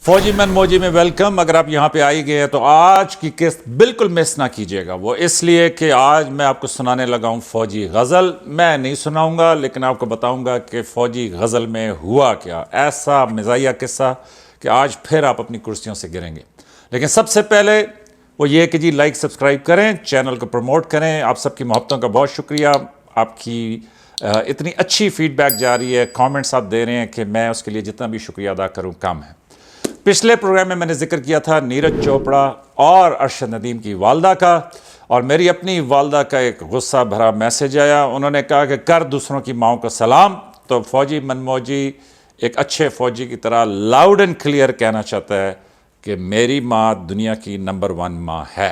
فوجی من موجی میں ویلکم. اگر آپ یہاں پہ آئی گئے ہیں تو آج کی قسط بالکل مس نہ کیجیے گا. وہ اس لیے کہ آج میں آپ کو سنانے لگا ہوں فوجی غزل. میں نہیں سناؤں گا لیکن آپ کو بتاؤں گا کہ فوجی غزل میں ہوا کیا. ایسا مزاحیہ قصہ کہ آج پھر آپ اپنی کرسیوں سے گریں گے. لیکن سب سے پہلے وہ یہ کہ جی لائک سبسکرائب کریں, چینل کو پروموٹ کریں. آپ سب کی محبتوں کا بہت شکریہ. آپ کی اتنی اچھی فیڈ بیک جا رہی ہے, کامنٹس آپ دے رہے ہیں کہ میں اس کے لیے جتنا بھی شکریہ ادا کروں کم ہے. پچھلے پروگرام میں نے ذکر کیا تھا نیرج چوپڑا اور ارشد ندیم کی والدہ کا, اور میری اپنی والدہ کا ایک غصہ بھرا میسج آیا. انہوں نے کہا کہ کر دوسروں کی ماؤں کو سلام. تو فوجی منموجی ایک اچھے فوجی کی طرح لاؤڈ اینڈ کلیئر کہنا چاہتا ہے کہ میری ماں دنیا کی نمبر 1 ماں ہے.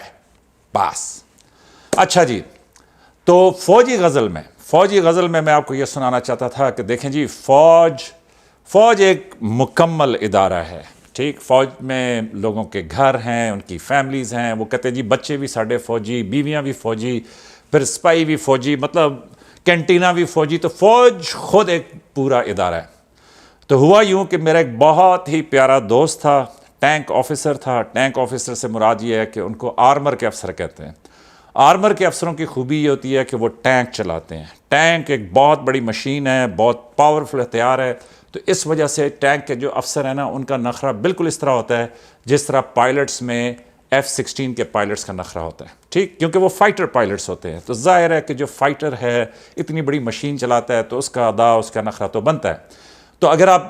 بس. اچھا جی, تو فوجی غزل میں میں آپ کو یہ سنانا چاہتا تھا کہ دیکھیں جی, فوج ایک مکمل ادارہ ہے. ٹھیک, فوج میں لوگوں کے گھر ہیں, ان کی فیملیز ہیں. وہ کہتے ہیں جی بچے بھی ساڑھے فوجی, بیویاں بھی فوجی, پھر سپاہی بھی فوجی, مطلب کینٹینہ بھی فوجی. تو فوج خود ایک پورا ادارہ ہے. تو ہوا یوں کہ میرا ایک بہت ہی پیارا دوست تھا, ٹینک آفیسر تھا. ٹینک آفیسر سے مراد یہ ہے کہ ان کو آرمر کے افسر کہتے ہیں. آرمر کے افسروں کی خوبی یہ ہوتی ہے کہ وہ ٹینک چلاتے ہیں. ٹینک ایک بہت بڑی مشین ہے, بہت پاورفل ہتھیار ہے. تو اس وجہ سے ٹینک کے جو افسر ہیں نا, ان کا نخرہ بالکل اس طرح ہوتا ہے جس طرح پائلٹس میں F-16 کے پائلٹس کا نخرہ ہوتا ہے. ٹھیک, کیونکہ وہ فائٹر پائلٹس ہوتے ہیں. تو ظاہر ہے کہ جو فائٹر ہے اتنی بڑی مشین چلاتا ہے تو اس کا ادا, اس کا نخرہ تو بنتا ہے. تو اگر آپ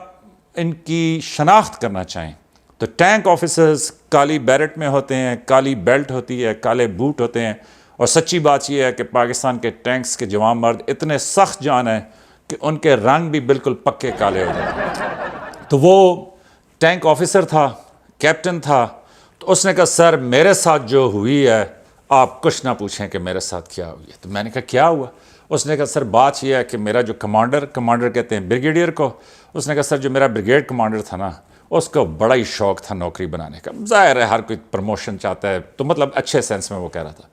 ان کی شناخت کرنا چاہیں تو ٹینک آفیسرز کالی بیرٹ میں ہوتے ہیں, کالی بیلٹ ہوتی ہے, کالے بوٹ ہوتے ہیں. اور سچی بات یہ ہے کہ پاکستان کے ٹینکس کے جوان مرد اتنے سخت جان ہیں کہ ان کے رنگ بھی بالکل پکے کالے ہو جاتے ہیں. تو وہ ٹینک آفیسر تھا, کیپٹن تھا. تو اس نے کہا سر میرے ساتھ جو ہوئی ہے آپ کچھ نہ پوچھیں کہ میرے ساتھ کیا ہوئی ہے. تو میں نے کہا کیا ہوا؟ اس نے کہا سر بات یہ ہے کہ میرا جو کمانڈر کہتے ہیں بریگیڈیئر کو, اس نے کہا سر جو میرا بریگیڈ کمانڈر تھا نا, اس کو بڑا ہی شوق تھا نوکری بنانے کا. ظاہر ہے ہر کوئی پروموشن چاہتا ہے, تو مطلب اچھے سینس میں وہ کہہ رہا تھا.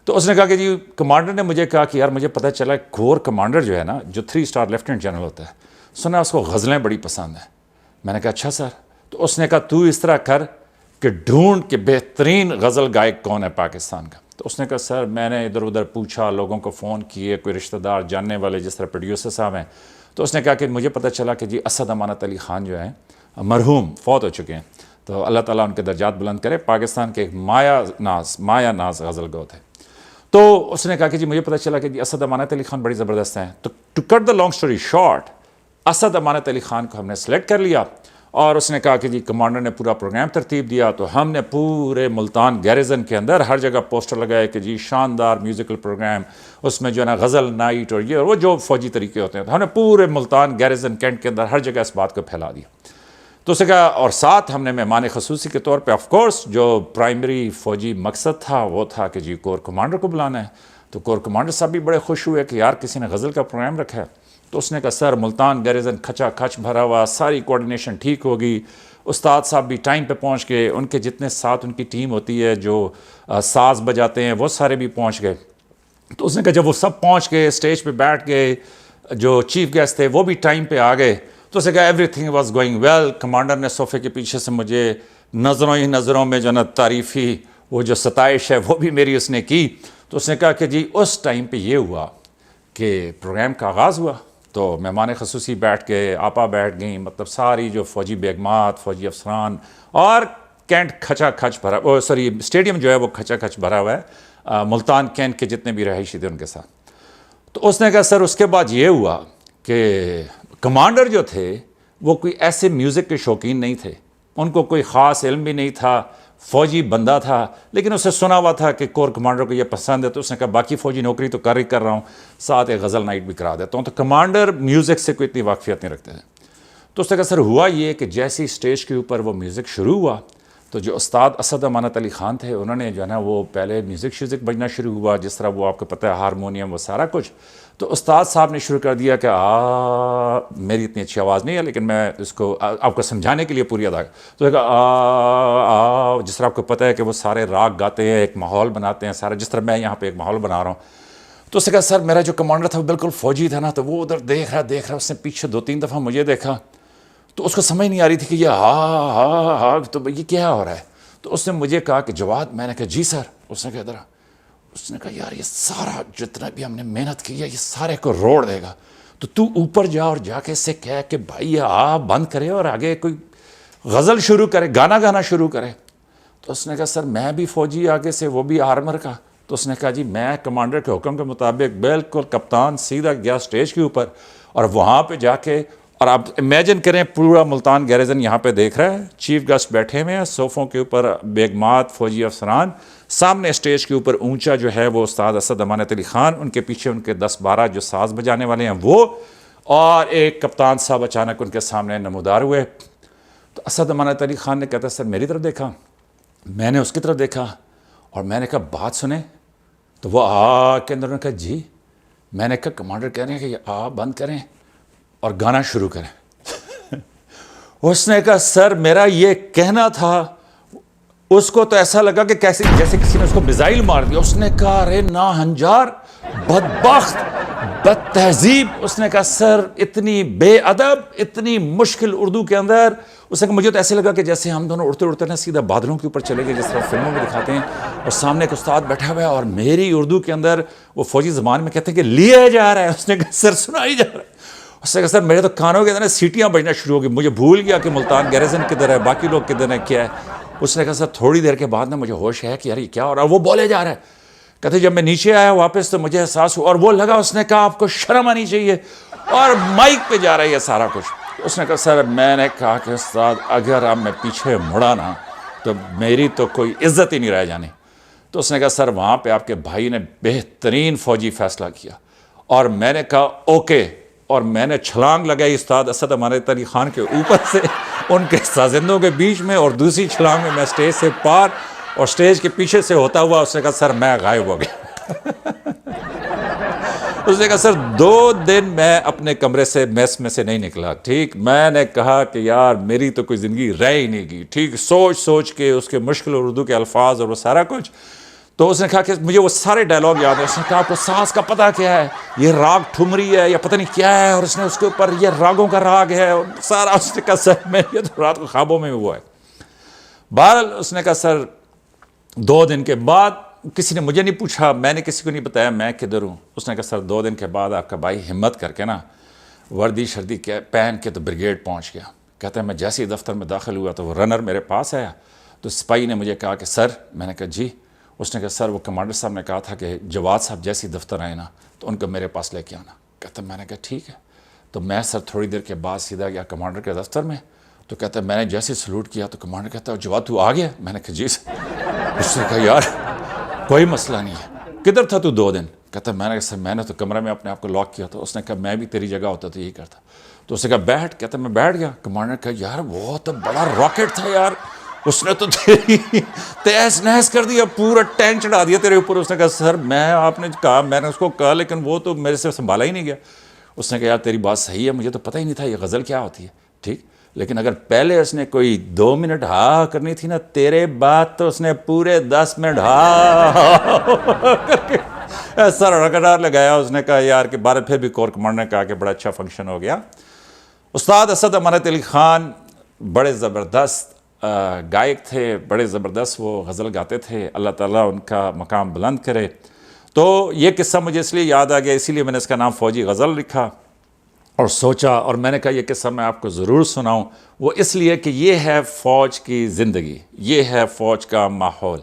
تو اس نے کہا کہ جی کمانڈر نے مجھے کہا کہ یار مجھے پتہ چلا کور کمانڈر جو ہے نا, جو 3 اسٹار لیفٹیننٹ جنرل ہوتا ہے, سنا اس کو غزلیں بڑی پسند ہیں. میں نے کہا اچھا سر. تو اس نے کہا تو اس طرح کر کہ ڈھونڈ کے بہترین غزل گائک کون ہے پاکستان کا. تو اس نے کہا سر میں نے ادھر ادھر پوچھا, لوگوں کو فون کیے, کوئی رشتہ دار جاننے والے جس طرح پروڈیوسر صاحب ہیں. تو اس نے کہا کہ مجھے پتہ چلا کہ جی اسد امانت علی خان جو ہیں مرحوم فوت ہو چکے ہیں, تو اللہ تعالیٰ ان کے درجات بلند کرے. پاکستان کے ایک مایا ناز غزل گو تھے. تو اس نے کہا کہ جی مجھے پتہ چلا کہ جی اسد امانت علی خان بڑی زبردست ہیں. تو to cut the long story short, Asad Amanat Ali Khan کو ہم نے سلیکٹ کر لیا, اور اس نے کہا کہ جی کمانڈر نے پورا پروگرام ترتیب دیا. تو ہم نے پورے ملتان گیریزن کے اندر ہر جگہ پوسٹر لگائے کہ جی شاندار میوزیکل پروگرام, اس میں جو ہے نا غزل نائٹ اور یہ اور وہ جو فوجی طریقے ہوتے ہیں. تو ہم نے پورے ملتان گیریزن کینٹ کے اندر ہر جگہ اس بات کو پھیلا دیا. تو اسے کہا, اور ساتھ ہم نے مہمان خصوصی کے طور پہ آف کورس جو پرائمری فوجی مقصد تھا وہ تھا کہ جی کور کمانڈر کو بلانا ہے. تو کور کمانڈر صاحب بھی بڑے خوش ہوئے کہ یار کسی نے غزل کا پروگرام رکھا ہے. تو اس نے کہا سر ملتان گیریزن کھچا کھچ بھرا ہوا, ساری کوارڈینیشن ٹھیک ہوگی. استاد صاحب بھی ٹائم پہ پہنچ گئے, ان کے جتنے ساتھ ان کی ٹیم ہوتی ہے جو ساز بجاتے ہیں وہ سارے بھی پہنچ گئے. تو اس نے کہا جب وہ سب پہنچ گئے, اسٹیج پہ بیٹھ گئے, جو چیف گیسٹ تھے وہ بھی ٹائم پہ آ گئے. تو اسے کہا everything was going well. Commander نے صوفے کے پیچھے سے مجھے نظروں ہی نظروں میں جو نا تعریفی وہ جو ستائش ہے وہ بھی میری اس نے کی. تو اس نے کہا کہ جی اس ٹائم پہ یہ ہوا کہ پروگرام کا آغاز ہوا. تو مہمان خصوصی بیٹھ گئے, آپا بیٹھ گئیں, مطلب ساری جو فوجی بیگمات, فوجی افسران, اور کینٹ کھچا کھچ بھرا, اسٹیڈیم جو ہے وہ کھچا کھچ بھرا ہوا ہے ملتان کینٹ کے جتنے بھی رہائشی تھے ان کے ساتھ. تو اس نے کہا سر اس کے بعد یہ ہوا کہ کمانڈر جو تھے وہ کوئی ایسے میوزک کے شوقین نہیں تھے, ان کو کوئی خاص علم بھی نہیں تھا, فوجی بندہ تھا, لیکن اسے سنا ہوا تھا کہ کور کمانڈر کو یہ پسند ہے. تو اس نے کہا باقی فوجی نوکری تو کر رہا ہوں, ساتھ ایک غزل نائٹ بھی کرا دیتا ہوں. تو کمانڈر میوزک سے کوئی اتنی واقفیت نہیں رکھتے تھے. تو اس نے کہا سر ہوا یہ کہ جیسے اسٹیج کے اوپر وہ میوزک شروع ہوا تو جو استاد اسد امانت علی خان تھے انہوں نے جو ہے نا وہ پہلے میوزک بجنا شروع ہوا, جس طرح وہ آپ کو پتہ ہے ہارمونیم وہ سارا کچھ. تو استاد صاحب نے شروع کر دیا کہ میری اتنی اچھی آواز نہیں ہے لیکن میں اس کو آپ کو سمجھانے کے لیے پوری ادا تو کہا جس طرح آپ کو پتہ ہے کہ وہ سارے راگ گاتے ہیں, ایک ماحول بناتے ہیں سارا, جس طرح میں یہاں پہ ایک ماحول بنا رہا ہوں. تو اس نے کہا سر میرا جو کمانڈر تھا وہ بالکل فوجی تھا نا, تو وہ ادھر دیکھ رہا, اس نے پیچھے 2-3 دفعہ مجھے دیکھا. تو اس کو سمجھ نہیں آ رہی تھی کہ یہ ہا تو یہ کیا ہو رہا ہے. تو اس نے مجھے کہا کہ جواد. میں نے کہا جی سر. اس نے کہا ادھر. اس نے کہا یار یہ سارا جتنا بھی ہم نے محنت کی ہے یہ سارے کو روڑ دے گا, تو اوپر جا اور جا کے اس سے کہہ کہ بھائی یہ بند کرے اور آگے کوئی غزل شروع کرے, گانا شروع کرے. تو اس نے کہا سر میں بھی فوجی آگے سے, وہ بھی آرمر کا. تو اس نے کہا جی میں کمانڈر کے حکم کے مطابق بالکل کپتان سیدھا گیا اسٹیج کے اوپر, اور وہاں پہ جا کے, اور آپ امیجن کریں پورا ملتان گیریزن یہاں پہ دیکھ رہا ہے, چیف گیسٹ بیٹھے ہوئے ہیں صوفوں کے اوپر, بیگمات, فوجی افسران, سامنے اسٹیج کے اوپر اونچا جو ہے وہ استاد اسد امانت علی خان, ان کے پیچھے ان کے 10-12 جو ساز بجانے والے ہیں وہ, اور ایک کپتان صاحب اچانک ان کے سامنے نمودار ہوئے. تو اسد امانت علی خان نے کہتا سر میری طرف دیکھا, میں نے اس کی طرف دیکھا, اور میں نے کہا بات سنیں. تو وہ کے اندر نے کہا جی. میں نے کہا کمانڈر کہہ رہے ہیں کہ یہ بند کریں اور گانا شروع کریں. اس نے کہا سر میرا یہ کہنا تھا. اس کو تو ایسا لگا کہ جیسے کسی نے اس کو میزائل مار دیا. اس نے کہا ارے ناہنجار, بدبخت, بد تہذیب. اس نے کہا سر اتنی بے ادب, اتنی مشکل اردو کے اندر. اس نے کہا مجھے تو ایسے لگا کہ جیسے ہم دونوں اڑتے اڑتے نا سیدھا بادلوں کے اوپر چلے گئے, جس طرح فلموں میں دکھاتے ہیں, اور سامنے ایک استاد بیٹھا ہوا ہے اور میری اردو کے اندر وہ فوجی زبان میں کہتے ہیں کہ لیا جا رہا ہے. اس نے کہا سر سنائی جا رہا ہے. اس نے کہا سر میرے تو کانوں کے اندر سیٹیاں بجنا شروع ہو گئی, مجھے بھول گیا کہ ملتان گیریزن کدھر ہے, باقی لوگ کدھر ہیں, کیا ہے. اس نے کہا سر تھوڑی دیر کے بعد نا مجھے ہوش ہے کہ یار یہ کیا ہو رہا ہے. وہ بولے جا رہا ہے. کہتے جب میں نیچے آیا واپس تو مجھے احساس ہوا, اور وہ لگا اس نے کہا آپ کو شرم آنی چاہیے, اور مائک پہ جا رہا ہے یہ سارا کچھ. اس نے کہا سر میں نے کہا کہ استاد اگر اب میں پیچھے مڑا نا تو میری تو کوئی عزت ہی نہیں رہ جانی. تو اس نے کہا سر وہاں پہ آپ کے بھائی نے بہترین فوجی فیصلہ کیا. اور میں نے کہا اوکے, اور میں نے چھلانگ لگائی استاد اسد امانت علی خان کے اوپر سے ان کے سازندوں کے بیچ میں, اور دوسری چھلانگ میں اسٹیج سے پار اور اسٹیج کے پیچھے سے ہوتا ہوا. اس نے کہا سر میں غائب ہو گیا. اس نے کہا سر 2 دن میں اپنے کمرے سے میس میں سے نہیں نکلا. ٹھیک, میں نے کہا کہ یار میری تو کوئی زندگی رہ ہی نہیں گئی. ٹھیک, سوچ کے اس کے مشکل اردو کے الفاظ اور وہ سارا کچھ. تو اس نے کہا کہ مجھے وہ سارے ڈائلاگ یاد ہیں. اس نے کہا آپ کو ساز کا پتہ کیا ہے, یہ راگ ٹھمری ہے یا پتہ نہیں کیا ہے, اور اس نے اس کے اوپر یہ راگوں کا راگ ہے اور سارا. اس نے کہا سر میں یہ تو رات کو خوابوں میں ہوا ہے. بہرحال اس نے کہا سر 2 دن کے بعد, کسی نے مجھے نہیں پوچھا, میں نے کسی کو نہیں بتایا میں کدھر ہوں. اس نے کہا سر 2 دن کے بعد آپ کا بھائی ہمت کر کے نا وردی شردی پہن کے تو بریگیڈ پہنچ گیا. کہتا ہے میں جیسے ہی دفتر میں داخل ہوا تو وہ رنر میرے پاس آیا. تو سپاہی نے مجھے کہا کہ سر. میں نے کہا جی. اس نے کہا سر وہ کمانڈر صاحب نے کہا تھا کہ جواد صاحب جیسے ہی دفتر آئے نا تو ان کو میرے پاس لے کے آنا. کہتا میں نے کہا ٹھیک ہے. تو میں سر تھوڑی دیر کے بعد سیدھا گیا کمانڈر کے دفتر میں. تو کہتا ہے میں نے جیسے سلوٹ کیا تو کمانڈر کہتا ہے جواد تو آ گیا. میں نے کہا جی سر. اس نے کہا یار کوئی مسئلہ نہیں ہے, کدھر تھا تو 2 دن. کہتا میں نے کہا سر میں نے تو کمرے میں اپنے آپ کو لاک کیا تھا. اس نے کہا میں بھی تیری جگہ ہوتا تو یہی کرتا. تو اس نے کہا بیٹھ. کہتا میں بیٹھ گیا. کمانڈر کہا یار وہ تو بڑا راکٹ تھا یار, اس نے تو تیری تہس نہس کر دیا, پورا ٹینک چڑھا دیا تیرے اوپر. اس نے کہا سر میں آپ نے کہا, میں نے اس کو کہا لیکن وہ تو میرے سے سنبھالا ہی نہیں گیا. اس نے کہا یار تیری بات صحیح ہے, مجھے تو پتہ ہی نہیں تھا یہ غزل کیا ہوتی ہے. ٹھیک, لیکن اگر پہلے اس نے کوئی 2 منٹ ہا کرنی تھی نا تیرے بات تو اس نے پورے 10 منٹ ہا کر کے ایسا رگڑار لگایا. اس نے کہا یار کہ بارہ پھر بھی کور کمانڈر نے کہا کہ بڑا اچھا فنکشن ہو گیا. استاد اسد امانت علی خان بڑے زبردست گائک تھے, بڑے زبردست وہ غزل گاتے تھے. اللہ تعالیٰ ان کا مقام بلند کرے. تو یہ قصہ مجھے اس لیے یاد آ گیا, اسی لیے میں نے اس کا نام فوجی غزل لکھا اور سوچا, اور میں نے کہا یہ قصہ میں آپ کو ضرور سناؤں. وہ اس لیے کہ یہ ہے فوج کی زندگی, یہ ہے فوج کا ماحول.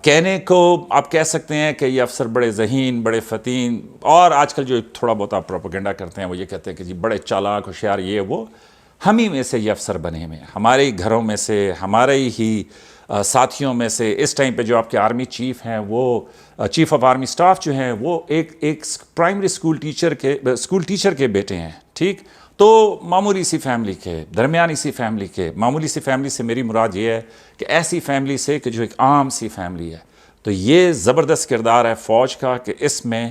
کہنے کو آپ کہہ سکتے ہیں کہ یہ افسر بڑے ذہین, بڑے فتین, اور آج کل جو تھوڑا بہت آپ پروپیگنڈا کرتے ہیں وہ یہ کہتے ہیں کہ جی بڑے چالاک ہوشیار یہ وہ. ہم ہی میں سے یہ افسر بنے ہوئے ہیں, ہمارے ہی گھروں میں سے, ہمارے ہی ساتھیوں میں سے. اس ٹائم پہ جو آپ کے آرمی چیف ہیں, وہ چیف آف آرمی سٹاف جو ہیں, وہ ایک پرائمری اسکول ٹیچر کے بیٹے ہیں. ٹھیک, تو معمولی سی فیملی کے, درمیانی سی فیملی کے. معمولی سی فیملی سے میری مراد یہ ہے کہ ایسی فیملی سے کہ جو ایک عام سی فیملی ہے. تو یہ زبردست کردار ہے فوج کا کہ اس میں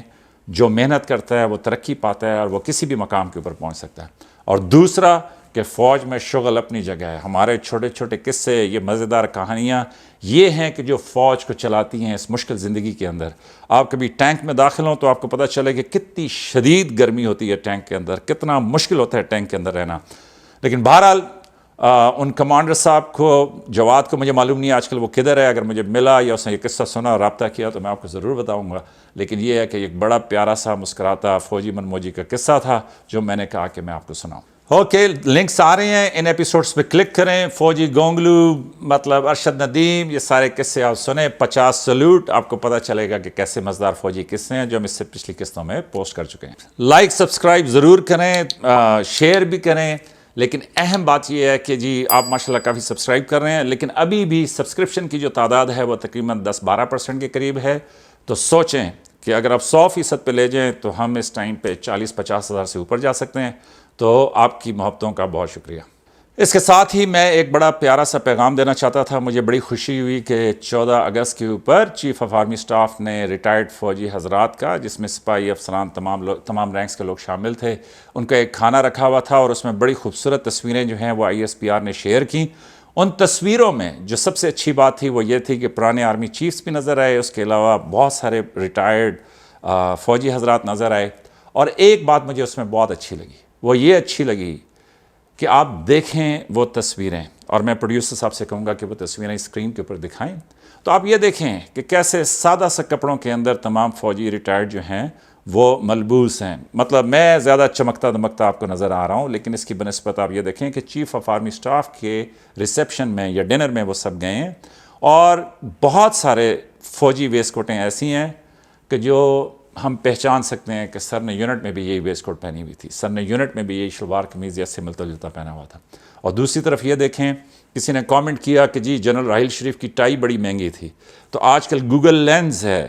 جو محنت کرتا ہے وہ ترقی پاتا ہے اور وہ کسی بھی مقام کے اوپر پہنچ سکتا ہے. اور دوسرا کہ فوج میں شغل اپنی جگہ ہے. ہمارے چھوٹے چھوٹے قصے, یہ مزیدار کہانیاں یہ ہیں کہ جو فوج کو چلاتی ہیں اس مشکل زندگی کے اندر. آپ کبھی ٹینک میں داخل ہوں تو آپ کو پتہ چلے کہ کتنی شدید گرمی ہوتی ہے ٹینک کے اندر, کتنا مشکل ہوتا ہے ٹینک کے اندر رہنا. لیکن بہرحال ان کمانڈر صاحب کو، جواد کو مجھے معلوم نہیں آج کل وہ کدھر ہے، اگر مجھے ملا یا اس نے یہ قصہ سنا اور رابطہ کیا تو میں آپ کو ضرور بتاؤں گا. لیکن یہ ہے کہ ایک بڑا پیارا سا مسکراتا فوجی منموجی کا قصہ تھا جو میں نے کہا کہ میں آپ کو سناؤں. اوکے، لنکس آ رہے ہیں، ان ایپیسوڈز پہ کلک کریں. فوجی گونگلو، مطلب ارشد ندیم، یہ سارے قصے آپ سنیں. 50 سلوٹ، آپ کو پتہ چلے گا کہ کیسے مزدار فوجی قصے ہیں جو ہم اس سے پچھلی قسطوں میں پوسٹ کر چکے ہیں. لائک سبسکرائب ضرور کریں، شیئر بھی کریں. لیکن اہم بات یہ ہے کہ جی آپ ماشاءاللہ کافی سبسکرائب کر رہے ہیں، لیکن ابھی بھی سبسکرپشن کی جو تعداد ہے وہ تقریباً 10-12% کے قریب ہے. تو سوچیں کہ اگر آپ 100% پہ لے جائیں تو ہم اس ٹائم پہ 40-50 ہزار سے اوپر جا سکتے ہیں. تو آپ کی محبتوں کا بہت شکریہ. اس کے ساتھ ہی میں ایک بڑا پیارا سا پیغام دینا چاہتا تھا. مجھے بڑی خوشی ہوئی کہ 14 اگست کے اوپر چیف آف آرمی سٹاف نے ریٹائرڈ فوجی حضرات کا، جس میں سپاہی افسران تمام رینکس کے لوگ شامل تھے، ان کا ایک کھانا رکھا ہوا تھا اور اس میں بڑی خوبصورت تصویریں جو ہیں وہ ISPR نے شیئر کیں. ان تصویروں میں جو سب سے اچھی بات تھی وہ یہ تھی کہ پرانے آرمی چیفز بھی نظر آئے، اس کے علاوہ بہت سارے ریٹائرڈ فوجی حضرات نظر آئے. اور ایک بات مجھے اس میں بہت اچھی لگی، وہ یہ اچھی لگی کہ آپ دیکھیں وہ تصویریں، اور میں پروڈیوسر صاحب سے کہوں گا کہ وہ تصویریں اسکرین کے اوپر دکھائیں. تو آپ یہ دیکھیں کہ کیسے سادہ سا کپڑوں کے اندر تمام فوجی ریٹائرڈ جو ہیں وہ ملبوس ہیں. مطلب میں زیادہ چمکتا دمکتا آپ کو نظر آ رہا ہوں، لیکن اس کی بنسبت آپ یہ دیکھیں کہ چیف آف آرمی سٹاف کے ریسیپشن میں یا ڈنر میں وہ سب گئے ہیں. اور بہت سارے فوجی ویسٹ کوٹیں ایسی ہیں کہ جو ہم پہچان سکتے ہیں کہ سر نے یونٹ میں بھی یہی ویسٹ کوٹ پہنی ہوئی تھی، سر نے یونٹ میں بھی یہی شلوار قمیض یا سے ملتا جلتا پہنا ہوا تھا. اور دوسری طرف یہ دیکھیں، کسی نے کامنٹ کیا کہ جی جنرل راحیل شریف کی ٹائی بڑی مہنگی تھی. تو آج کل گوگل لینز ہے،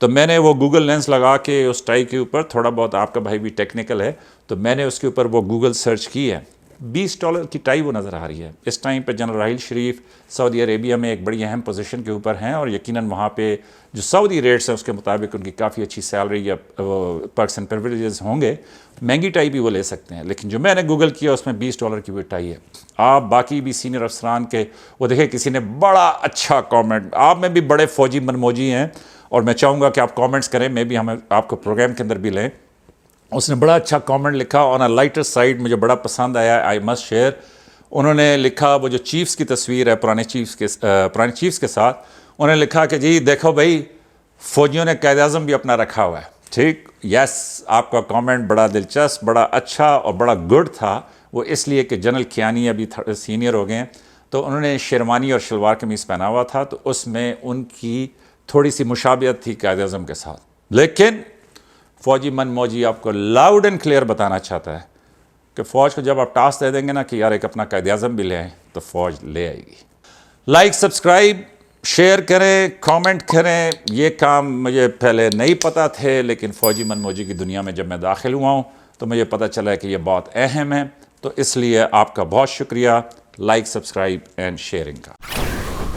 تو میں نے وہ گوگل لینز لگا کے اس ٹائی کے اوپر، تھوڑا بہت آپ کا بھائی بھی ٹیکنیکل ہے تو میں نے اس کے اوپر وہ گوگل سرچ کی ہے. $20 کی ٹائی وہ نظر آ رہی ہے. اس ٹائم پہ جنرل راحیل شریف سعودی عربیہ میں ایک بڑی اہم پوزیشن کے اوپر ہیں، اور یقیناً وہاں پہ جو سعودی ریٹس ہیں اس کے مطابق ان کی کافی اچھی سیلری یا پرکس اینڈ پریویلیجز ہوں گے. مہنگی ٹائی بھی وہ لے سکتے ہیں، لیکن جو میں نے گوگل کیا اس میں $20 کی وہ ٹائی ہے. آپ باقی بھی سینئر افسران کے وہ دیکھیں، کسی نے بڑا اچھا کامنٹ، آپ میں بھی بڑے فوجی منموجی ہیں اور میں چاہوں گا کہ آپ کامنٹس کریں، میں بھی ہمیں آپ کو پروگرام کے اندر بھی لیں. اس نے بڑا اچھا کامنٹ لکھا آن اے لائٹر سائڈ، مجھے بڑا پسند آیا، آئی مسٹ شیئر. انہوں نے لکھا، وہ جو چیفز کی تصویر ہے پرانے چیفز کے ساتھ، انہوں نے لکھا کہ جی دیکھو بھائی فوجیوں نے قائد اعظم بھی اپنا رکھا ہوا ہے. ٹھیک، یس، آپ کا کامنٹ بڑا دلچسپ، بڑا اچھا اور بڑا گڈ تھا. وہ اس لیے کہ جنرل کیانی ابھی سینئر ہو گئے ہیں، تو انہوں نے شیروانی اور شلوار قمیض پہنا ہوا تھا، تو اس میں ان کی تھوڑی سی مشابہت تھی قائد اعظم کے ساتھ. لیکن فوجی منموجی آپ کو لاؤڈ اینڈ کلیئر بتانا چاہتا ہے کہ فوج کو جب آپ ٹاسک دے دیں گے نا کہ یار ایک اپنا قائد اعظم بھی لے آئیں، تو فوج لے آئے گی. لائک سبسکرائب شیئر کریں، کامنٹ کریں. یہ کام مجھے پہلے نہیں پتہ تھے، لیکن فوجی منموجی کی دنیا میں جب میں داخل ہوا ہوں تو مجھے پتہ چلا کہ یہ بہت اہم ہے. تو اس لیے آپ کا بہت شکریہ لائک سبسکرائب اینڈ شیئرنگ کا.